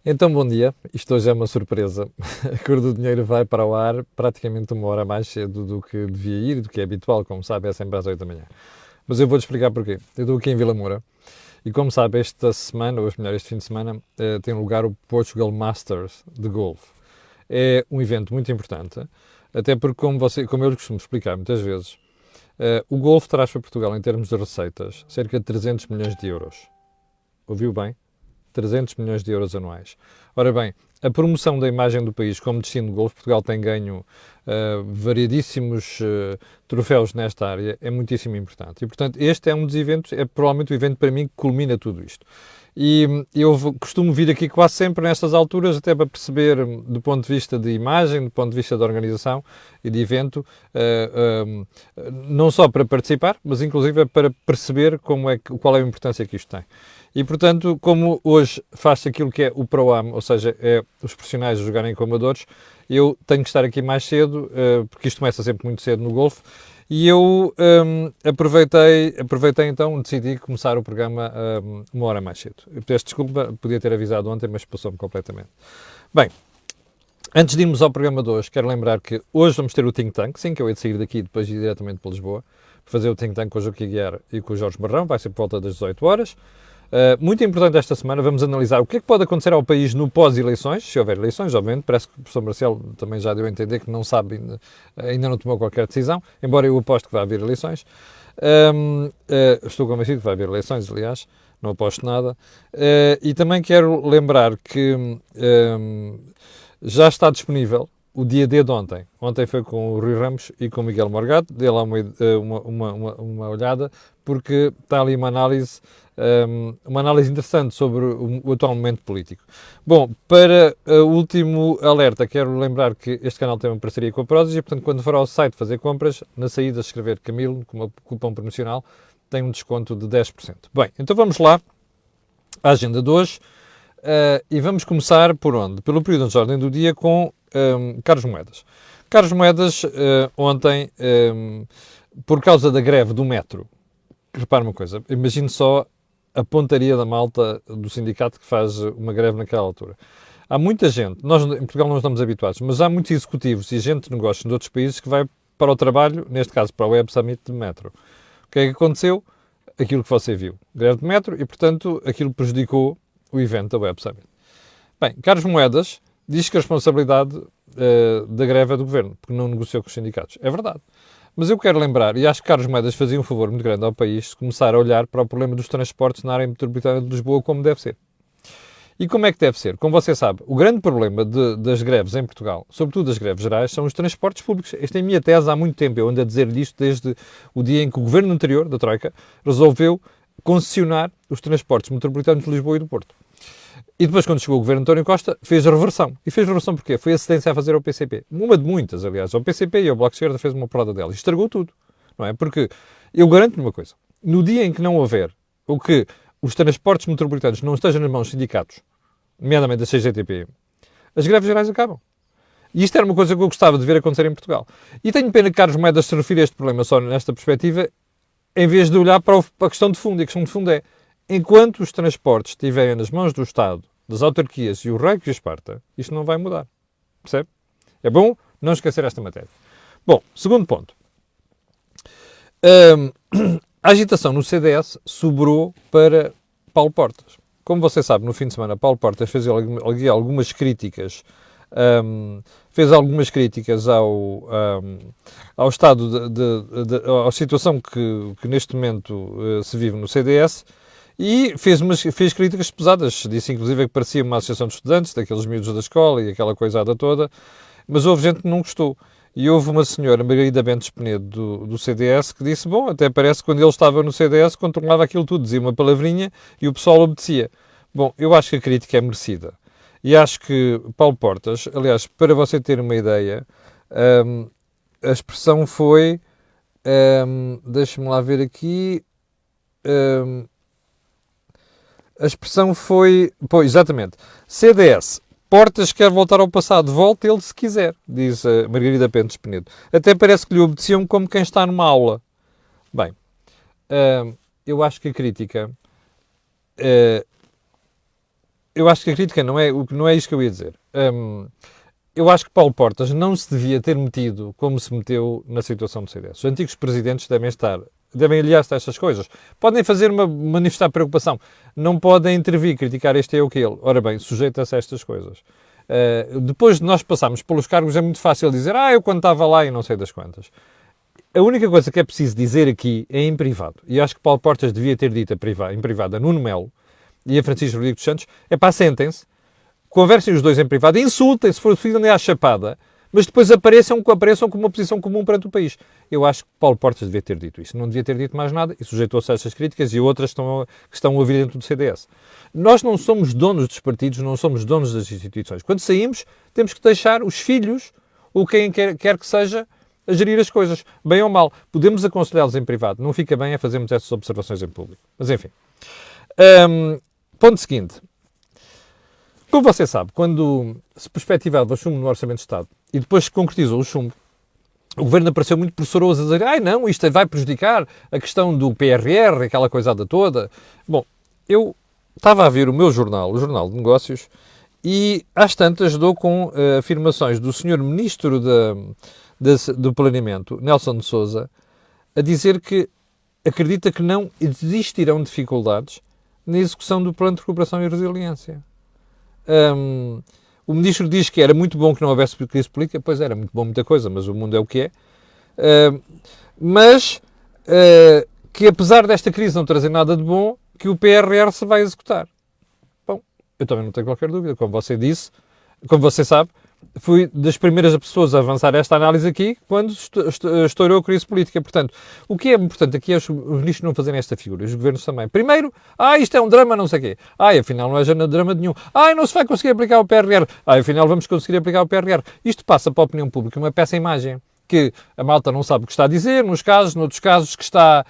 Então, bom dia. Isto hoje é uma surpresa. A Cor do Dinheiro vai para o ar praticamente uma hora mais cedo do que devia ir, do que é habitual, como sabe, é sempre às 8 da manhã. Mas eu vou-te explicar porquê. Eu estou aqui em Vila Moura e, como sabe, esta semana, ou melhor, este fim de semana, tem lugar o Portugal Masters de Golfe. É um evento muito importante, até porque, como eu lhe costumo explicar muitas vezes, o golfe traz para Portugal, em termos de receitas, cerca de 300 milhões de euros. Ouviu bem? 300 milhões de euros anuais. Ora bem, a promoção da imagem do país como destino de golfe, Portugal tem ganho variedíssimos troféus nesta área, é muitíssimo importante. E, portanto, este é um dos eventos, é provavelmente o evento para mim que culmina tudo isto. E eu costumo vir aqui quase sempre nestas alturas, até para perceber, do ponto de vista de imagem, do ponto de vista de organização e de evento, não só para participar, mas inclusive para perceber qual é a importância que isto tem. E, portanto, como hoje faz-se aquilo que é o Pro-Am, ou seja, é os profissionais jogarem como amadores, eu tenho que estar aqui mais cedo, porque isto começa sempre muito cedo no golfe, e eu aproveitei então, decidi começar o programa uma hora mais cedo. Eu peço desculpa, podia ter avisado ontem, mas passou-me completamente. Bem, antes de irmos ao programa de hoje, quero lembrar que hoje vamos ter o Think Tank, sim, que eu hei de sair daqui e depois ir diretamente para Lisboa, fazer o Think Tank com o Joaquim Guiar e com o Jorge Barrão, vai ser por volta das 18 horas. Muito importante esta semana, vamos analisar o que é que pode acontecer ao país no pós-eleições, se houver eleições, obviamente. Parece que o professor Marcelo também já deu a entender que não sabe, ainda não tomou qualquer decisão, embora eu aposto que vai haver eleições. Estou convencido que vai haver eleições, aliás, não aposto nada. E também quero lembrar que já está disponível o dia D de ontem. Ontem foi com o Rui Ramos e com o Miguel Morgado. Dê lá uma olhada, porque está ali uma análise interessante sobre o atual momento político. Bom, para o último alerta, quero lembrar que este canal tem uma parceria com a Prozis e, portanto, quando for ao site fazer compras, na saída escrever Camilo, com uma cupom promocional, tem um desconto de 10%. Bem, então vamos lá à agenda de hoje. E vamos começar por onde? Pelo período de ordem do dia com Carlos Moedas. Carlos Moedas, ontem, por causa da greve do metro, repare uma coisa, imagine só a pontaria da malta do sindicato que faz uma greve naquela altura. Há muita gente, nós em Portugal não estamos habituados, mas há muitos executivos e gente de negócios de outros países que vai para o trabalho, neste caso para o Web Summit de metro. O que é que aconteceu? Aquilo que você viu. Greve de metro e, portanto, aquilo prejudicou o evento da Web Summit. Bem, Carlos Moedas diz que a responsabilidade da greve é do governo, porque não negociou com os sindicatos. É verdade. Mas eu quero lembrar, e acho que Carlos Moedas fazia um favor muito grande ao país se começar a olhar para o problema dos transportes na área metropolitana de Lisboa como deve ser. E como é que deve ser? Como você sabe, o grande problema das greves em Portugal, sobretudo das greves gerais, são os transportes públicos. Esta é a minha tese há muito tempo. Eu ando a dizer disto desde o dia em que o governo anterior, da Troika, resolveu concessionar os transportes metropolitanos de Lisboa e do Porto. E depois, quando chegou o governo de António Costa, fez a reversão. E fez a reversão porquê? Foi a cedência a fazer ao PCP. Uma de muitas, aliás. O PCP e o Bloco de Esquerda fez uma prova dela. E estragou tudo. Não é? Porque eu garanto-lhe uma coisa. No dia em que não houver ou que os transportes metropolitanos não estejam nas mãos dos sindicatos, nomeadamente da CGTP, as greves gerais acabam. E isto era uma coisa que eu gostava de ver acontecer em Portugal. E tenho pena que Carlos Moedas se refira a este problema só nesta perspectiva, em vez de olhar para a questão de fundo. E a questão de fundo é, enquanto os transportes estiverem nas mãos do Estado, das autarquias e o rei que os parta, isto não vai mudar. Percebe? É bom não esquecer esta matéria. Bom, segundo ponto. A agitação no CDS sobrou para Paulo Portas. Como você sabe, no fim de semana, Paulo Portas fez algumas críticas, ao estado, à situação que neste momento se vive no CDS, e fez críticas pesadas. Disse inclusive que parecia uma associação de estudantes, daqueles miúdos da escola e aquela coisada toda, mas houve gente que não gostou. E houve uma senhora, Margarida Bentes Penedo, do CDS, que disse, bom, até parece que quando ele estava no CDS controlava aquilo tudo, dizia uma palavrinha e o pessoal obedecia. Bom, eu acho que a crítica é merecida. E acho que Paulo Portas, aliás, para você ter uma ideia, a expressão foi, deixa-me lá ver aqui, a expressão foi, pois, exatamente, CDS, Portas quer voltar ao passado, volte ele se quiser, diz a Margarida Pentes Penedo. Até parece que lhe obedeciam como quem está numa aula. Bem, eu acho que a crítica eu acho que a crítica não é isto que eu ia dizer. Eu acho que Paulo Portas não se devia ter metido como se meteu na situação do CDS. Os antigos presidentes devem aliar-se a estas coisas. Podem manifestar preocupação, não podem intervir, criticar este ou aquele. Ora bem, sujeita-se a estas coisas. Depois de nós passarmos pelos cargos, é muito fácil dizer, eu quando estava lá e não sei das quantas. A única coisa que é preciso dizer aqui é em privado. E acho que Paulo Portas devia ter dito em privado a Nuno Melo e a Francisco Rodrigues dos Santos, sentem-se, conversem os dois em privado, insultem, se for preciso, andem à chapada, mas depois apareçam com uma posição comum perante o país. Eu acho que Paulo Portas devia ter dito isso. Não devia ter dito mais nada e sujeitou-se a essas críticas e outras que estão a ouvir dentro do CDS. Nós não somos donos dos partidos, não somos donos das instituições. Quando saímos, temos que deixar os filhos, ou quem quer que seja, a gerir as coisas, bem ou mal. Podemos aconselhá-los em privado. Não fica bem a fazermos essas observações em público. Mas enfim. Ponto seguinte. Como você sabe, quando se perspectivava o chumbo no Orçamento de Estado e depois se concretizou o chumbo, o Governo apareceu muito pressuroso a dizer não, isto vai prejudicar a questão do PRR, aquela coisada toda. Bom, eu estava a ver o meu jornal, o Jornal de Negócios, e às tantas dou com afirmações do Sr. Ministro do Planeamento, Nelson de Sousa, a dizer que acredita que não existirão dificuldades na execução do Plano de Recuperação e Resiliência. O Ministro diz que era muito bom que não houvesse crise política. Pois era muito bom muita coisa, mas o mundo é o que é. Mas que apesar desta crise não trazer nada de bom, que o PRR se vai executar. Bom, eu também não tenho qualquer dúvida. Como você disse, como você sabe, fui das primeiras pessoas a avançar esta análise aqui quando estourou a crise política. Portanto, o que é importante aqui é os ministros não fazerem esta figura, os governos também. Primeiro, isto é um drama, não sei o quê. Afinal não é já drama nenhum. Não se vai conseguir aplicar o PRR. Afinal vamos conseguir aplicar o PRR. Isto passa para a opinião pública uma péssima imagem. Que a malta não sabe o que está a dizer, noutros casos que está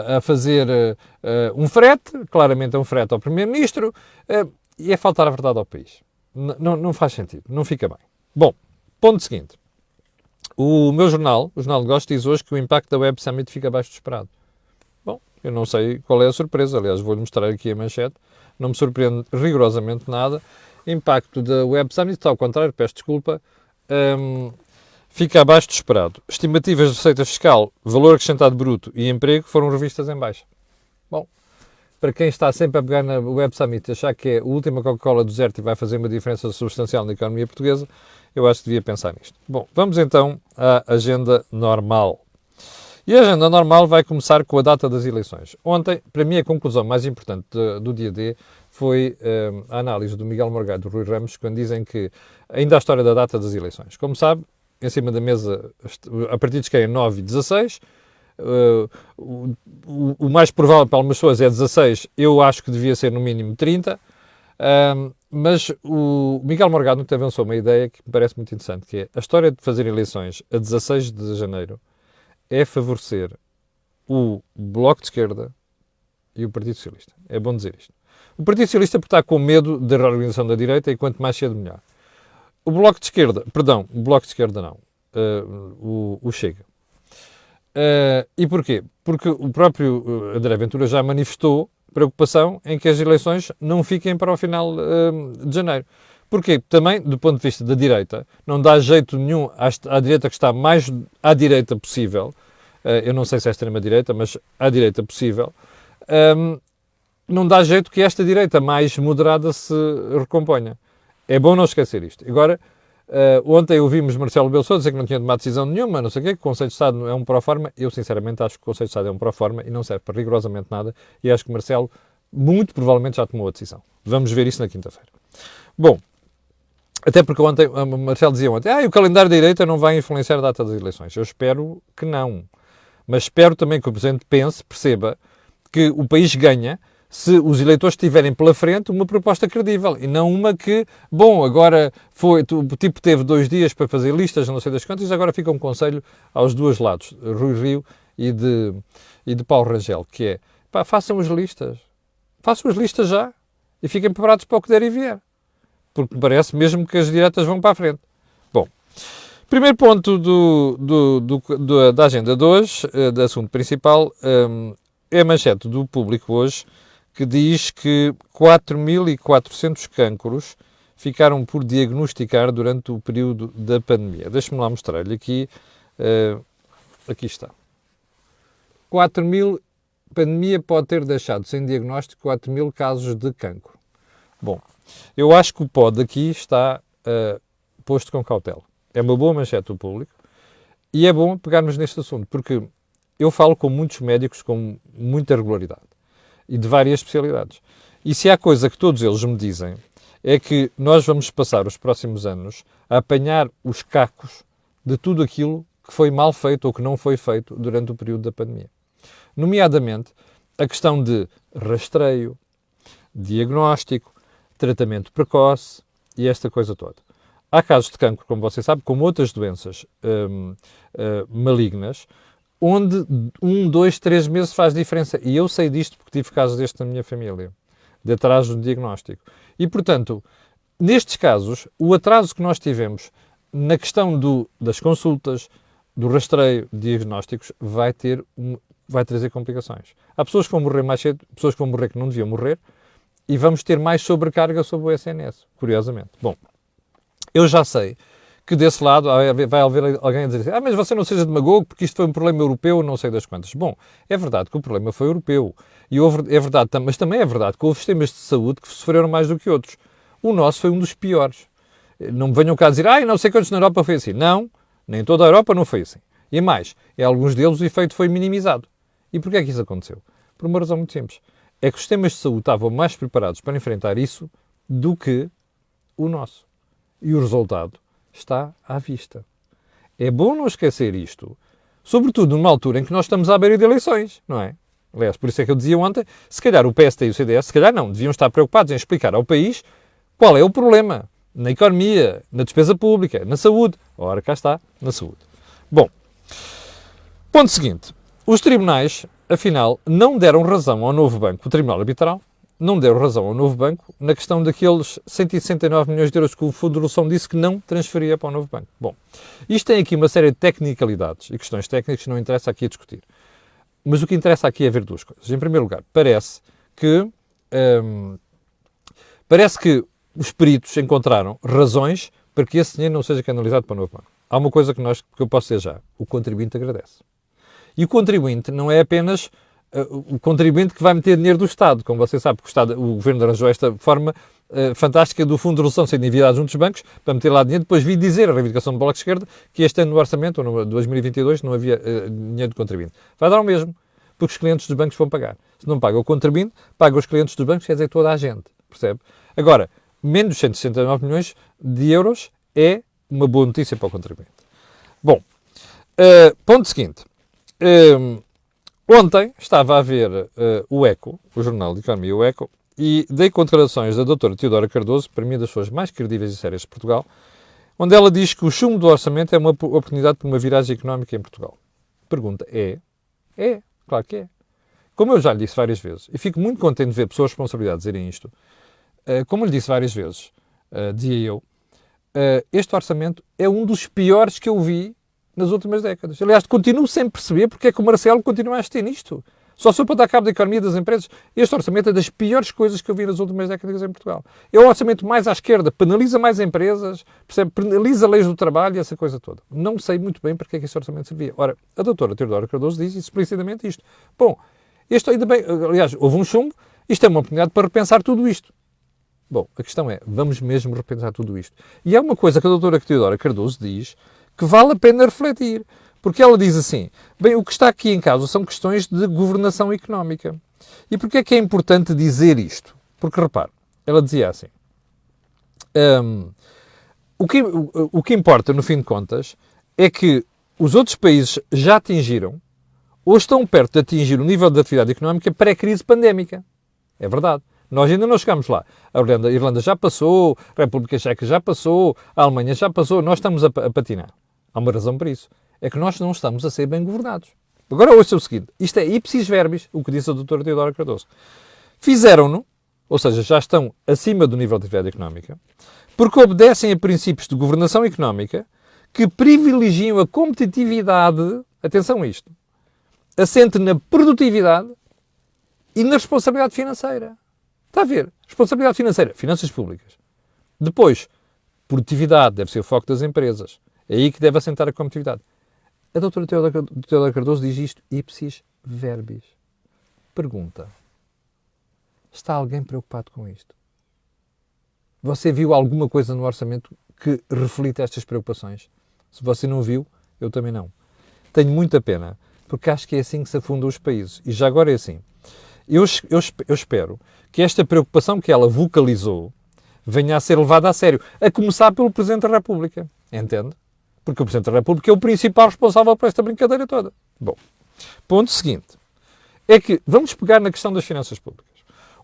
a fazer um frete, claramente é um frete ao Primeiro-Ministro, e é faltar a verdade ao país. Não faz sentido, não fica bem. Bom, ponto seguinte. O meu jornal, o Jornal de Negócios, diz hoje que o impacto da Web Summit fica abaixo do esperado. Bom, eu não sei qual é a surpresa, aliás, vou-lhe mostrar aqui a manchete, não me surpreende rigorosamente nada. Impacto da Web Summit, está ao contrário, peço desculpa, fica abaixo do esperado. Estimativas de receita fiscal, valor acrescentado bruto e emprego foram revistas em baixa. Bom, para quem está sempre a pegar na Web Summit e achar que é a última Coca-Cola do deserto e vai fazer uma diferença substancial na economia portuguesa, eu acho que devia pensar nisto. Bom, vamos então à agenda normal. E a agenda normal vai começar com a data das eleições. Ontem, para mim, a conclusão mais importante do dia D foi a análise do Miguel Morgado e do Rui Ramos, quando dizem que ainda há a história da data das eleições. Como sabe, em cima da mesa, a partidos que é 9 e 16, o mais provável para algumas pessoas é 16, eu acho que devia ser no mínimo 30, mas o Miguel Morgado avançou uma ideia que me parece muito interessante, que é a história de fazer eleições a 16 de janeiro é favorecer o Bloco de Esquerda e o Partido Socialista. É bom dizer isto. O Partido Socialista porque está com medo da reorganização da direita e quanto mais cedo melhor. O Bloco de Esquerda não, o Chega. E porquê? Porque o próprio André Ventura já manifestou preocupação em que as eleições não fiquem para o final de janeiro. Porquê? Também, do ponto de vista da direita, não dá jeito nenhum à direita que está mais à direita possível, eu não sei se é extrema-direita, mas à direita possível, não dá jeito que esta direita mais moderada se recomponha. É bom não esquecer isto. Agora, ontem ouvimos Marcelo Rebelo de Sousa dizer que não tinha tomado decisão nenhuma, não sei o quê, que o Conselho de Estado é um pró-forma. Eu, sinceramente, acho que o Conselho de Estado é um pró-forma e não serve para rigorosamente nada. E acho que Marcelo, muito provavelmente, já tomou a decisão. Vamos ver isso na quinta-feira. Bom, até porque ontem, Marcelo dizia ontem, o calendário da direita não vai influenciar a data das eleições. Eu espero que não. Mas espero também que o Presidente perceba que o país ganha se os eleitores tiverem pela frente uma proposta credível e não uma que, agora o tipo teve 2 dias para fazer listas, não sei das quantas, agora fica um conselho aos dois lados, Rui Rio e de Paulo Rangel, que é, façam as listas já e fiquem preparados para o que der e vier, porque parece mesmo que as diretas vão para a frente. Bom, primeiro ponto da agenda de hoje, do assunto principal, é a manchete do Público hoje, que diz que 4.400 cancros ficaram por diagnosticar durante o período da pandemia. Deixe-me lá mostrar-lhe aqui. Aqui está. 4.000, pandemia pode ter deixado sem diagnóstico 4.000 casos de cancro. Bom, eu acho que o pod aqui está posto com cautela. É uma boa manchete do Público e é bom pegarmos neste assunto, porque eu falo com muitos médicos com muita regularidade e de várias especialidades. E se há coisa que todos eles me dizem é que nós vamos passar os próximos anos a apanhar os cacos de tudo aquilo que foi mal feito ou que não foi feito durante o período da pandemia. Nomeadamente, a questão de rastreio, diagnóstico, tratamento precoce e esta coisa toda. Há casos de cancro, como você sabe, como outras doenças malignas, onde 1, 2, 3 meses faz diferença. E eu sei disto porque tive casos destes na minha família, de atraso no diagnóstico. E, portanto, nestes casos, o atraso que nós tivemos na questão das consultas, do rastreio de diagnósticos, vai trazer complicações. Há pessoas que vão morrer mais cedo, pessoas que vão morrer que não deviam morrer, e vamos ter mais sobrecarga sobre o SNS, curiosamente. Bom, eu já sei que desse lado vai haver alguém a dizer assim, mas você não seja demagogo porque isto foi um problema europeu, não sei das quantas. Bom, é verdade que o problema foi europeu, é verdade, mas também é verdade que houve sistemas de saúde que sofreram mais do que outros. O nosso foi um dos piores. Não me venham cá dizer, não sei quantos na Europa foi assim. Não, nem toda a Europa não foi assim. E mais, em alguns deles o efeito foi minimizado. E porquê é que isso aconteceu? Por uma razão muito simples. É que os sistemas de saúde estavam mais preparados para enfrentar isso do que o nosso. E o resultado está à vista. É bom não esquecer isto, sobretudo numa altura em que nós estamos à beira de eleições, não é? Aliás, por isso é que eu dizia ontem, se calhar o PST e o CDS, se calhar não, deviam estar preocupados em explicar ao país qual é o problema na economia, na despesa pública, na saúde. Ora, cá está, na saúde. Bom, ponto seguinte. Os tribunais, afinal, não deram razão ao novo banco, o Tribunal Arbitral, não deram razão ao novo banco na questão daqueles 169 milhões de euros que o Fundo de Resolução disse que não transferia para o novo banco. Bom, isto tem aqui uma série de tecnicalidades e questões técnicas que não interessa aqui a discutir. Mas o que interessa aqui é ver duas coisas. Em primeiro lugar, parece que os peritos encontraram razões para que esse dinheiro não seja canalizado para o novo banco. Há uma coisa que eu posso dizer já. O contribuinte agradece. E o contribuinte não é apenas o contribuinte que vai meter dinheiro do Estado. Como você sabe, o Governo arranjou esta forma fantástica do Fundo de Resolução ser endividado junto dos bancos para meter lá dinheiro, depois vir dizer a reivindicação do Bloco de Esquerda que este ano no orçamento, ou no 2022, não havia dinheiro do contribuinte. Vai dar o mesmo, porque os clientes dos bancos vão pagar. Se não paga o contribuinte, paga os clientes dos bancos, quer dizer, toda a gente. Percebe? Agora, menos 169 milhões de euros é uma boa notícia para o contribuinte. Bom, ponto seguinte. Ontem estava a ver o ECO, o Jornal de Economia, o ECO, e dei declarações da doutora Teodora Cardoso, para mim das pessoas mais credíveis e sérias de Portugal, onde ela diz que o chumbo do orçamento é uma oportunidade para uma viragem económica em Portugal. Pergunta, é? É, claro que é. Como eu já lhe disse várias vezes, e fico muito contente de ver pessoas de responsabilidade dizerem isto, como lhe disse várias vezes, dizia eu, este orçamento é um dos piores que eu vi nas últimas décadas. Aliás, continuo sem perceber porque é que o Marcelo continua a assistir nisto. Só sou para dar cabo da economia das empresas. Este orçamento é das piores coisas que eu vi nas últimas décadas em Portugal. É o orçamento mais à esquerda, penaliza mais empresas, percebe? Penaliza leis do trabalho e essa coisa toda. Não sei muito bem para que é que este orçamento servia. Ora, a doutora Teodora Cardoso diz explicitamente isto. Bom, isto ainda bem, aliás, houve um chumbo, isto é uma oportunidade para repensar tudo isto. Bom, a questão é, vamos mesmo repensar tudo isto? E é uma coisa que a doutora Teodora Cardoso diz que vale a pena refletir. Porque ela diz assim, bem, o que está aqui em causa são questões de governação económica. E porquê é que é importante dizer isto? Porque, repare, ela dizia assim, o que importa, no fim de contas, é que os outros países já atingiram ou estão perto de atingir o nível de atividade económica pré-crise pandémica. É verdade. Nós ainda não chegámos lá. A Irlanda já passou, a República Checa já passou, a Alemanha já passou, nós estamos a patinar. Há uma razão para isso. É que nós não estamos a ser bem governados. Agora ouça o seguinte, isto é ipsis verbis, o que disse a doutora Teodora Cardoso. Fizeram-no, ou seja, já estão acima do nível de atividade económica, porque obedecem a princípios de governação económica que privilegiam a competitividade, atenção a isto, assente na produtividade E na responsabilidade financeira. Está a ver? Responsabilidade financeira, finanças públicas. Depois, produtividade, deve ser o foco das empresas. É aí que deve assentar a competitividade. A doutora Teodora Cardoso diz isto ipsis verbis. Pergunta. Está alguém preocupado com isto? Você viu alguma coisa no orçamento que reflita estas preocupações? Se você não viu, eu também não. Tenho muita pena, porque acho que é assim que se afundam os países. E já agora é assim. Eu espero que esta preocupação que ela vocalizou venha a ser levada a sério. A começar pelo Presidente da República. Entende? Porque o Presidente da República é o principal responsável por esta brincadeira toda. Bom, ponto seguinte. É que vamos pegar na questão das finanças públicas.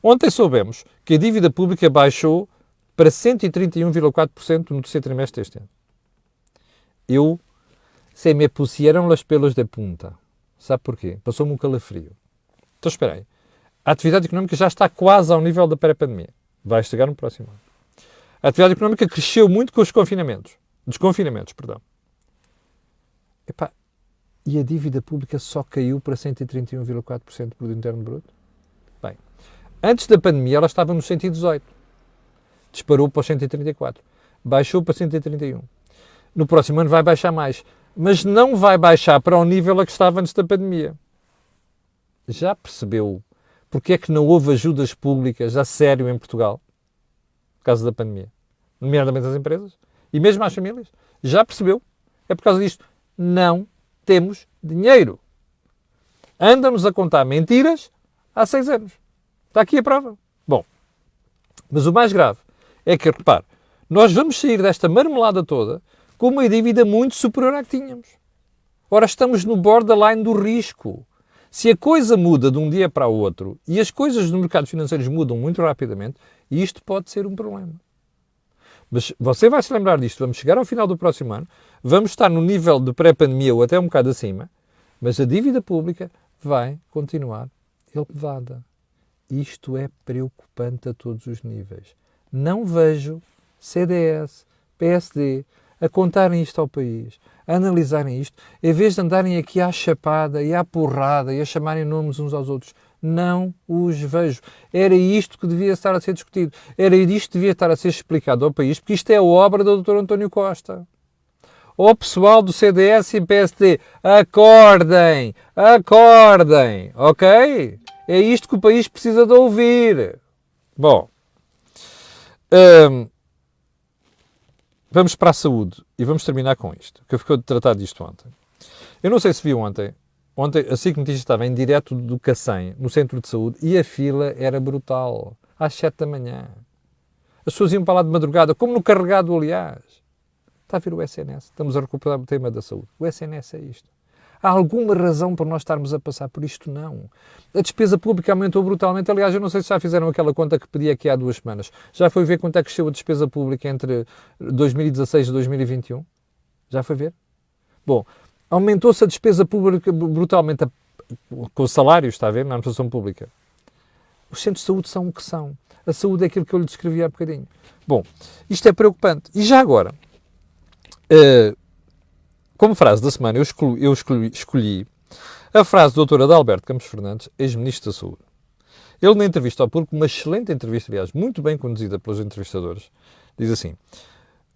Ontem soubemos que a dívida pública baixou para 131,4% no terceiro trimestre deste ano. Se me pusieron los pelos de punta. Sabe porquê? Passou-me um calafrio. Então, espera aí. A atividade económica já está quase ao nível da pré-pandemia. Vai chegar no próximo ano. A atividade económica cresceu muito com os desconfinamentos, perdão. Epá, e a dívida pública só caiu para 131,4% do produto interno bruto? Bem, antes da pandemia ela estava nos 118. Disparou para os 134. Baixou para 131. No próximo ano vai baixar mais. Mas não vai baixar para o nível a que estava antes da pandemia. Já percebeu porque é que não houve ajudas públicas a sério em Portugal? Por causa da pandemia. Nomeadamente às empresas. E mesmo às famílias. Já percebeu? É por causa disto. Não temos dinheiro. Andamos a contar mentiras há 6 anos. Está aqui a prova. Bom, mas o mais grave é que, repare, nós vamos sair desta marmelada toda com uma dívida muito superior à que tínhamos. Ora, estamos no borderline do risco. Se a coisa muda de um dia para o outro e as coisas no mercado financeiro mudam muito rapidamente, isto pode ser um problema. Mas você vai se lembrar disto. Vamos chegar ao final do próximo ano, vamos estar no nível de pré-pandemia ou até um bocado acima, mas a dívida pública vai continuar elevada. Isto é preocupante a todos os níveis. Não vejo CDS, PSD a contarem isto ao país, a analisarem isto, em vez de andarem aqui à chapada e à porrada e a chamarem nomes uns aos outros. Não os vejo. Era isto que devia estar a ser discutido. Era isto que devia estar a ser explicado ao país, porque isto é obra do Dr. António Costa. Ó pessoal do CDS e PSD, acordem, acordem, ok? É isto que o país precisa de ouvir. Bom, vamos para a saúde e vamos terminar com isto, que eu fiquei de tratar disto ontem. Eu não sei se viu ontem a SIC Notícias estava em direto do Cacém, no centro de saúde, e a fila era brutal, às 7 da manhã. As pessoas iam para lá de madrugada, como no carregado, aliás. Está a ver o SNS? Estamos a recuperar o tema da saúde. O SNS é isto. Há alguma razão para nós estarmos a passar por isto? Não. A despesa pública aumentou brutalmente. Aliás, eu não sei se já fizeram aquela conta que pedi aqui há 2 semanas. Já foi ver quanto é que cresceu a despesa pública entre 2016 e 2021? Já foi ver? Bom, aumentou-se a despesa pública brutalmente com os salários, está a ver, na administração pública. Os centros de saúde são o que são. A saúde é aquilo que eu lhe descrevi há bocadinho. Bom, isto é preocupante. E já agora, como frase da semana, eu escolhi a frase do Dr. Adalberto Campos Fernandes, ex-ministro da Saúde. Ele, na entrevista ao público, uma excelente entrevista, aliás, muito bem conduzida pelos entrevistadores, diz assim: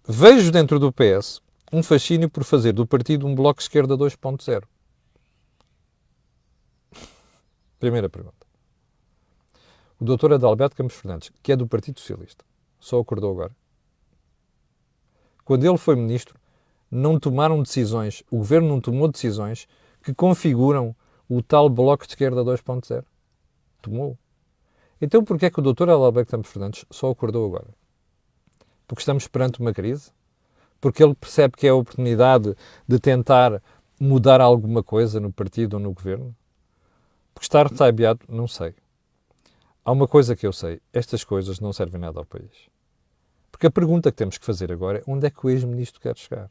vejo dentro do PS um fascínio por fazer do partido um bloco de esquerda 2.0. Primeira pergunta. O Dr. Adalberto Campos Fernandes, que é do Partido Socialista, só acordou agora. Quando ele foi ministro, não tomaram decisões, o governo não tomou decisões que configuram o tal bloco de esquerda 2.0. Tomou. Então porquê é que o Dr. Adalberto Campos Fernandes só acordou agora? Porque estamos perante uma crise? Porque ele percebe que é a oportunidade de tentar mudar alguma coisa no partido ou no governo? Porque está retabiado? Não sei. Há uma coisa que eu sei. Estas coisas não servem nada ao país. Porque a pergunta que temos que fazer agora é onde é que o ex-ministro quer chegar?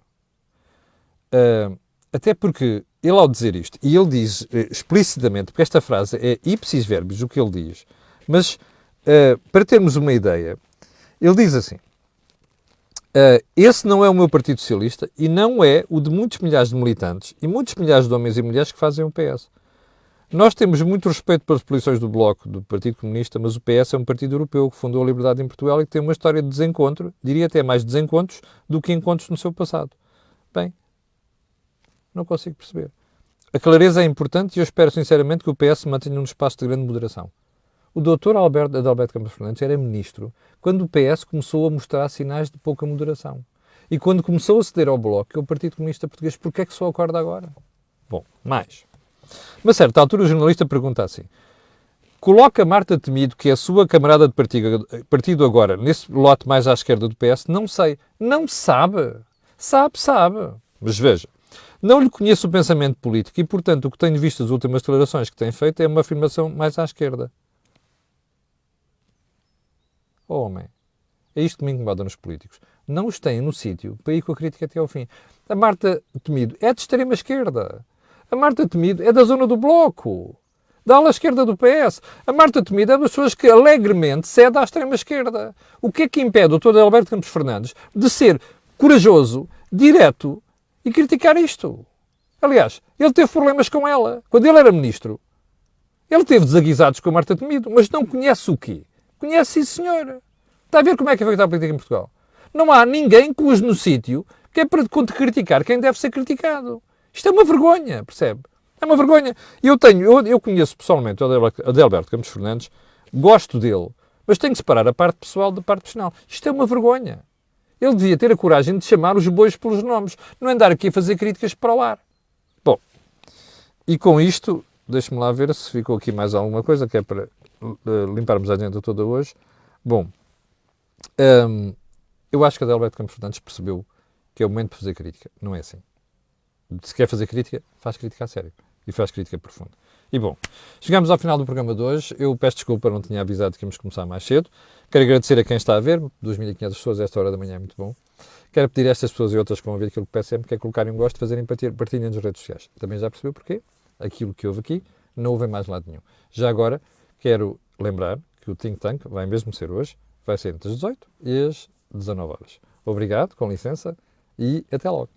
Até porque ele, ao dizer isto, e ele diz explicitamente, porque esta frase é ipsis verbis o que ele diz, mas para termos uma ideia, ele diz assim: esse não é o meu Partido Socialista e não é o de muitos milhares de militantes e muitos milhares de homens e mulheres que fazem o PS. Nós temos muito respeito pelas posições do Bloco, do Partido Comunista, mas o PS é um partido europeu que fundou a liberdade em Portugal e que tem uma história de desencontro, diria até mais desencontros do que encontros no seu passado. Bem, não consigo perceber. A clareza é importante e eu espero sinceramente que o PS mantenha um espaço de grande moderação. O Dr. Adalberto Campos Fernandes era ministro quando o PS começou a mostrar sinais de pouca moderação. E quando começou a ceder ao Bloco, que é o Partido Comunista Português, porquê é que só acorda agora? Bom, mais. Mas, a certa altura, o jornalista pergunta assim: coloca Marta Temido, que é a sua camarada de partido agora, nesse lote mais à esquerda do PS? Não sei. Não sabe. Sabe. Mas veja, não lhe conheço o pensamento político e, portanto, o que tenho visto das últimas declarações que tem feito é uma afirmação mais à esquerda. Oh, homem, é isto que me incomoda nos políticos. Não os têm no sítio para ir com a crítica até ao fim. A Marta Temido é de extrema esquerda. A Marta Temido é da zona do Bloco, da ala esquerda do PS. A Marta Temido é das pessoas que alegremente cede à extrema esquerda. O que é que impede o Dr. Adalberto Campos Fernandes de ser corajoso, direto e criticar isto? Aliás, ele teve problemas com ela. Quando ele era ministro, ele teve desaguisados com a Marta Temido, mas não conhece o quê? Conhece, sim, senhora. Está a ver como é que é feita a política em Portugal? Não há ninguém que use no sítio que é para criticar quem deve ser criticado. Isto é uma vergonha, percebe? É uma vergonha. Eu conheço pessoalmente o Adalberto Campos Fernandes, gosto dele, mas tenho que separar a parte pessoal da parte profissional. Isto é uma vergonha. Ele devia ter a coragem de chamar os bois pelos nomes, não andar aqui a fazer críticas para o ar. Bom, e com isto, deixe-me lá ver se ficou aqui mais alguma coisa, que é para limparmos a agenda toda hoje. Bom, eu acho que Adalberto Campos Fernandes percebeu que é o momento de fazer crítica. Não é assim. Se quer fazer crítica, faz crítica a sério. E faz crítica profunda. E bom, chegamos ao final do programa de hoje. Eu peço desculpa, não tinha avisado que íamos começar mais cedo. Quero agradecer a quem está a ver. 2.500 pessoas a esta hora da manhã é muito bom. Quero pedir a estas pessoas e outras que vão ver aquilo que peço sempre, que é colocarem um gosto, fazerem partilha nas redes sociais. Também já percebeu porquê? Aquilo que houve aqui não houve em mais lado nenhum. Já agora, quero lembrar que o Think Tank vai mesmo ser hoje. Vai ser entre as 18 e as 19 horas. Obrigado, com licença, e até logo.